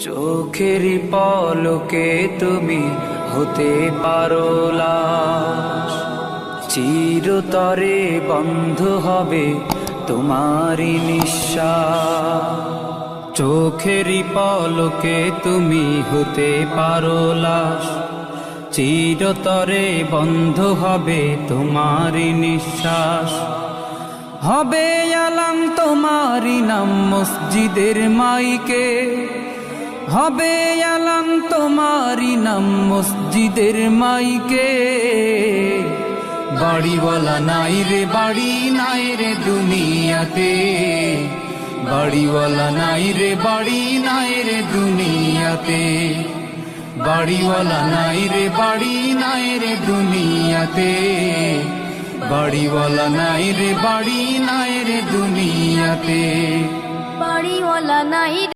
চোখেরই পলকে তুমি হতে পারো লাশ, চিরতরে বন্ধ হবে তোমারই নিঃশ্বাস। চোখেরই পলকে তুমি হতে পারো লাশ, চিরতরে বন্ধ হবে তোমারই নিঃশ্বাস। হবে আলাম তোমারই নাম মসজিদের মাইকে, হবে আলাম তোমারই নাম মসজিদের মাইকে। বাড়িওয়ালা নাই রে বাড়ি নাই রে দুনিয়াতে, বাড়িওয়ালা নাই রে বাড়ি নাই রে দুনিয়াতে, বাড়িওয়ালা নাই রে বাড়ি নাই রে দুনিয়াতে, বাড়িওয়ালা নাই রে বাড়ি নাই রে দুনিয়াতে, বাড়িওয়ালা নাই।